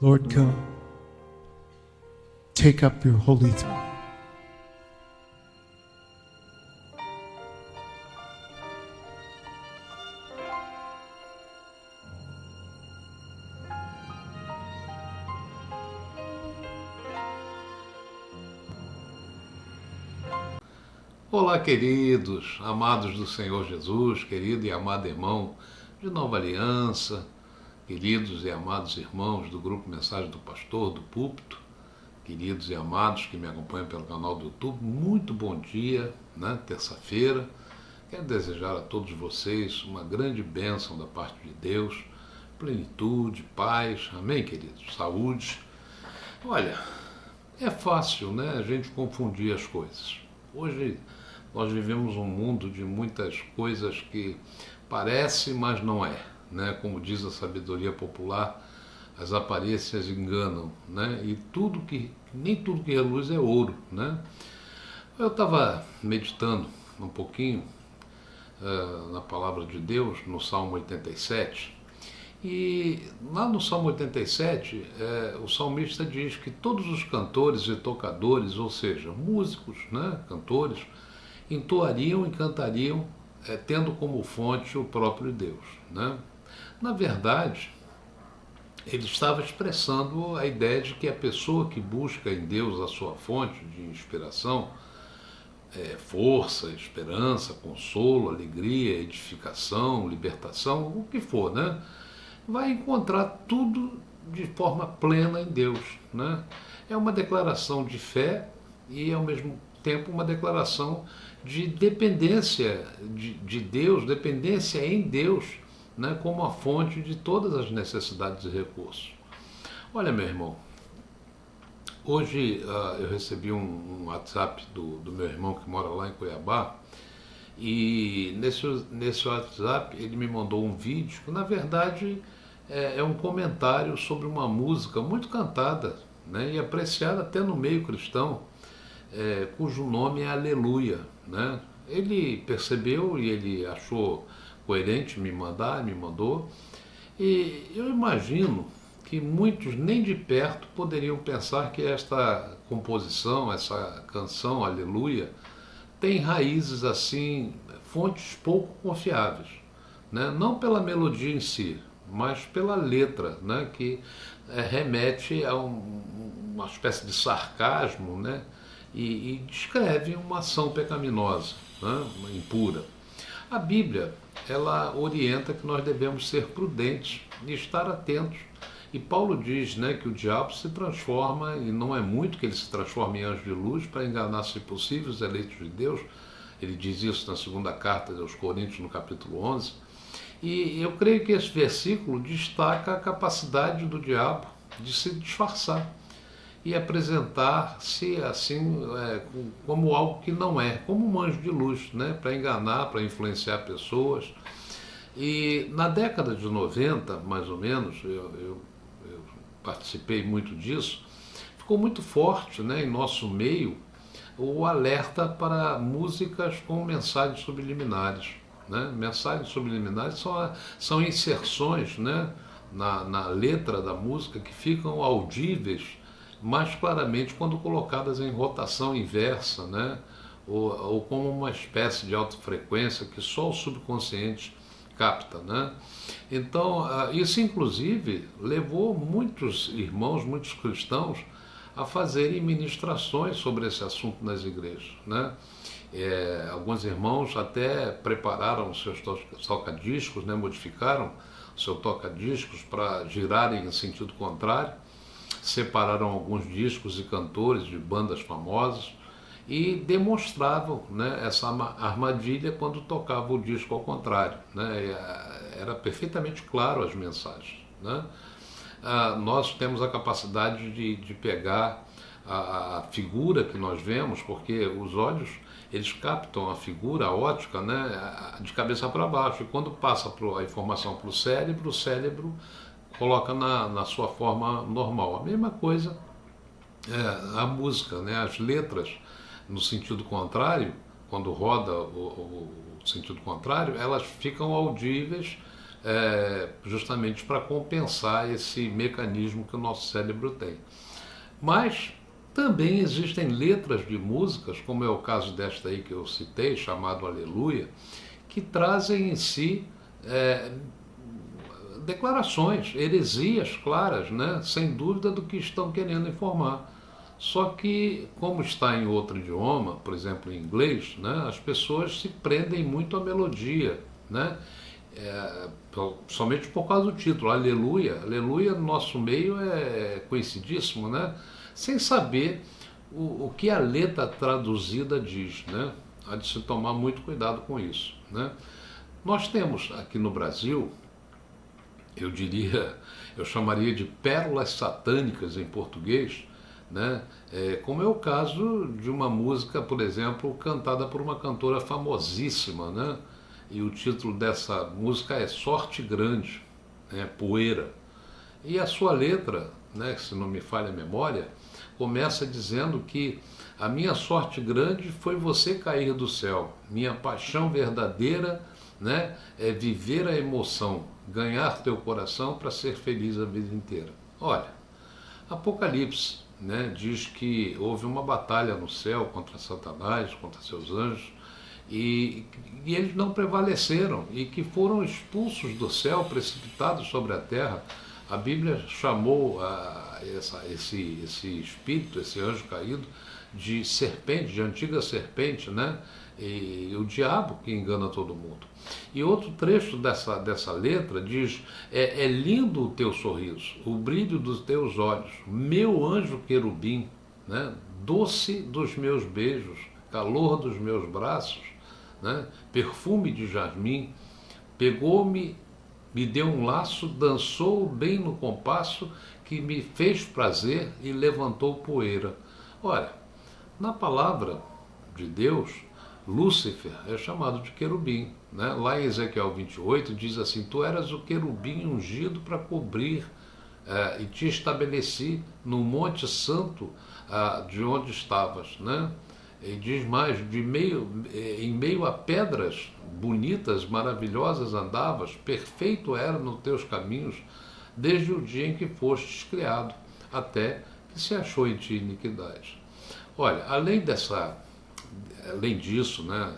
Lord, come. Take up your holy throne. Olá, queridos, amados do Senhor Jesus, querido e amado irmão de Nova Aliança, queridos e amados irmãos do grupo Mensagem do Pastor, do Púlpito, queridos e amados que me acompanham pelo canal do YouTube, muito bom dia, terça-feira. Quero desejar a todos vocês uma grande bênção da parte de Deus, plenitude, paz, amém, queridos, saúde. Olha, é fácil, a gente confundir as coisas. Hoje nós vivemos um mundo de muitas coisas que parece, mas não é, Como diz a sabedoria popular, as aparências enganam, E nem tudo que reluz é ouro, Eu estava meditando um pouquinho na palavra de Deus, no Salmo 87, e lá no Salmo 87, o salmista diz que todos os cantores e tocadores, ou seja, músicos, cantores, entoariam e cantariam tendo como fonte o próprio Deus. Na verdade, ele estava expressando a ideia de que a pessoa que busca em Deus a sua fonte de inspiração, força, esperança, consolo, alegria, edificação, libertação, o que for, vai encontrar tudo de forma plena em Deus. É uma declaração de fé e, ao mesmo tempo, uma declaração de dependência de Deus, dependência em Deus, como a fonte de todas as necessidades e recursos. Olha, meu irmão, hoje eu recebi um WhatsApp do meu irmão que mora lá em Cuiabá, e nesse WhatsApp ele me mandou um vídeo que, na verdade, é um comentário sobre uma música muito cantada, e apreciada até no meio cristão, cujo nome é Aleluia. Ele percebeu e ele achou coerente me mandou, e eu imagino que muitos nem de perto poderiam pensar que esta composição, essa canção Aleluia, tem raízes assim, fontes pouco confiáveis, não pela melodia em si, mas pela letra, que remete a uma espécie de sarcasmo, e descreve uma ação pecaminosa, impura. A Bíblia, ela orienta que nós devemos ser prudentes e estar atentos. E Paulo diz, que o diabo se transforma, e não é muito que ele se transforme em anjo de luz, para enganar, se possível, os eleitos de Deus. Ele diz isso na segunda carta aos Coríntios, no capítulo 11. E eu creio que esse versículo destaca a capacidade do diabo de se disfarçar e apresentar-se assim como algo que não é, como um anjo de luz, para enganar, para influenciar pessoas. E na década de 90, mais ou menos, eu participei muito disso, ficou muito forte, em nosso meio, o alerta para músicas com mensagens subliminares. Mensagens subliminares são inserções, na letra da música, que ficam audíveis mais claramente quando colocadas em rotação inversa, ou como uma espécie de alta frequência que só o subconsciente capta. Então, isso inclusive levou muitos irmãos, muitos cristãos, a fazerem ministrações sobre esse assunto nas igrejas. Alguns irmãos até prepararam os seus toca-discos, modificaram o seu toca-discos para girarem em sentido contrário, separaram alguns discos e cantores de bandas famosas e demonstravam essa armadilha quando tocava o disco ao contrário. Era perfeitamente claro as mensagens. Nós temos a capacidade de pegar a figura que nós vemos, porque os olhos, eles captam a figura, a ótica, de cabeça para baixo, e quando passa a informação para o cérebro coloca na sua forma normal. A mesma coisa a música, as letras no sentido contrário, quando roda o sentido contrário, elas ficam audíveis justamente para compensar esse mecanismo que o nosso cérebro tem. Mas também existem letras de músicas, como é o caso desta aí que eu citei, chamado Aleluia, que trazem em si declarações, heresias claras, né? Sem dúvida do que estão querendo informar. Só que, como está em outro idioma, por exemplo em inglês, né, as pessoas se prendem muito à melodia, né? Somente por causa do título, Aleluia. Aleluia no nosso meio é conhecidíssimo, né? Sem saber o que a letra traduzida diz, né? Há de se tomar muito cuidado com isso, né? Nós temos aqui no Brasil, eu diria, eu chamaria de pérolas satânicas em português, né? Como é o caso de uma música, por exemplo, cantada por uma cantora famosíssima, né? E o título dessa música é Sorte Grande, né? Poeira. E a sua letra, né, se não me falha a memória, começa dizendo que a minha sorte grande foi você cair do céu, minha paixão verdadeira, né, é viver a emoção, ganhar teu coração para ser feliz a vida inteira. Olha, Apocalipse, né, diz que houve uma batalha no céu contra Satanás, contra seus anjos, e eles não prevaleceram e que foram expulsos do céu, precipitados sobre a terra. A Bíblia chamou esse espírito, esse anjo caído, de serpente, de antiga serpente, né? E o diabo que engana todo mundo. E outro trecho dessa letra diz: é lindo o teu sorriso, o brilho dos teus olhos, meu anjo querubim, né? Doce dos meus beijos, calor dos meus braços, né? Perfume de jasmim, pegou-me, me deu um laço, dançou bem no compasso, que me fez prazer e levantou poeira. Olha, na palavra de Deus, Lúcifer é chamado de querubim, né? Lá em Ezequiel 28 diz assim: tu eras o querubim ungido para cobrir, e te estabeleci no monte santo de onde estavas, né? E diz mais, em meio a pedras bonitas, maravilhosas andavas, perfeito era nos teus caminhos, desde o dia em que fostes criado, até que se achou em ti iniquidade. Olha, além disso, né,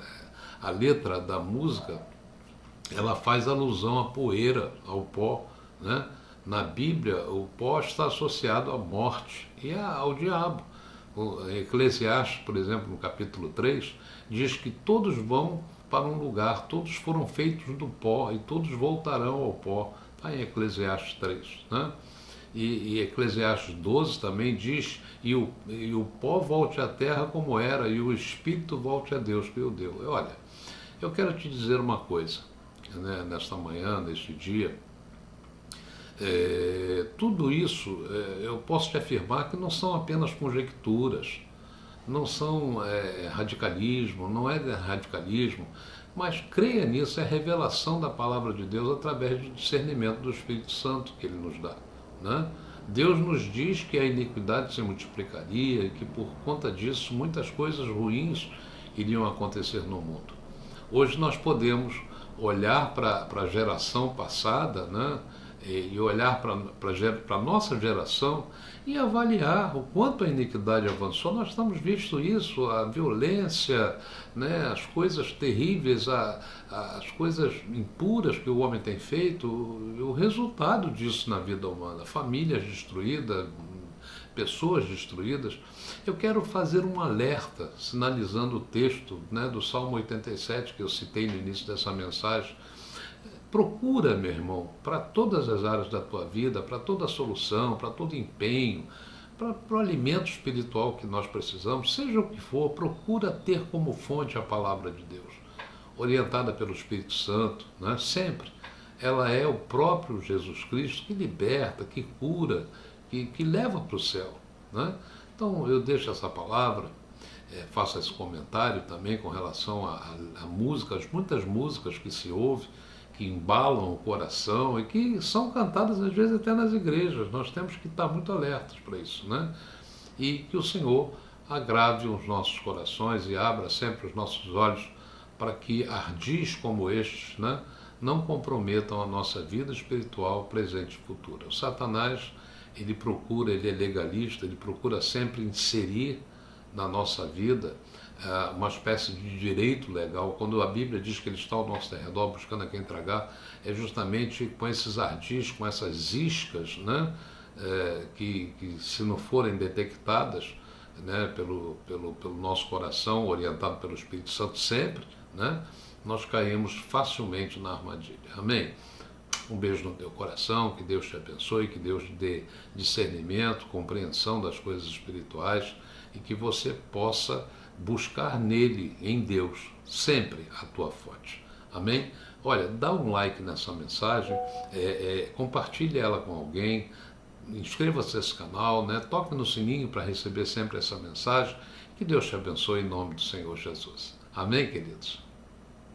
a letra da música, ela faz alusão à poeira, ao pó, né? Na Bíblia, o pó está associado à morte e ao diabo. O Eclesiastes, por exemplo, no capítulo 3, diz que todos vão para um lugar, todos foram feitos do pó e todos voltarão ao pó. Está em Eclesiastes 3, né? E Eclesiastes 12 também diz: e o pó volte à terra como era, e o espírito volte a Deus que o deu. Olha, eu quero te dizer uma coisa, né, nesta manhã, neste dia. Tudo isso eu posso te afirmar que não são apenas conjecturas, não são radicalismo, não é radicalismo, mas creia nisso, é revelação da palavra de Deus através do discernimento do Espírito Santo que Ele nos dá, né? Deus nos diz que a iniquidade se multiplicaria e que por conta disso muitas coisas ruins iriam acontecer no mundo. Hoje nós podemos olhar para a geração passada, né? E olhar para a nossa geração e avaliar o quanto a iniquidade avançou. Nós estamos visto isso, a violência, né, as coisas terríveis, as coisas impuras que o homem tem feito, o resultado disso na vida humana, famílias destruídas, pessoas destruídas. Eu quero fazer um alerta, sinalizando o texto, né, do Salmo 87 que eu citei no início dessa mensagem. Procura, meu irmão, para todas as áreas da tua vida, para toda a solução, para todo empenho, para o alimento espiritual que nós precisamos, seja o que for, procura ter como fonte a palavra de Deus, orientada pelo Espírito Santo, né? Sempre. Ela é o próprio Jesus Cristo que liberta, que cura, que leva para o céu, né? Então eu deixo essa palavra, faço esse comentário também com relação a músicas, muitas músicas que se ouve, que embalam o coração e que são cantadas às vezes até nas igrejas. Nós temos que estar muito alertas para isso, né? E que o Senhor agrave os nossos corações e abra sempre os nossos olhos para que ardis como estes, né, não comprometam a nossa vida espiritual, presente e futura. O Satanás, ele é legalista, ele procura sempre inserir na nossa vida uma espécie de direito legal. Quando a Bíblia diz que ele está ao nosso redor buscando a quem tragar, é justamente com esses ardis, com essas iscas, né, que se não forem detectadas, né, pelo nosso coração, orientado pelo Espírito Santo sempre, né, nós caímos facilmente na armadilha. Amém? Um beijo no teu coração, que Deus te abençoe, que Deus te dê discernimento, compreensão das coisas espirituais e que você possa buscar nele, em Deus, sempre a tua fonte. Amém? Olha, dá um like nessa mensagem, compartilhe ela com alguém, inscreva-se nesse canal, né? Toque no sininho para receber sempre essa mensagem. Que Deus te abençoe em nome do Senhor Jesus. Amém, queridos?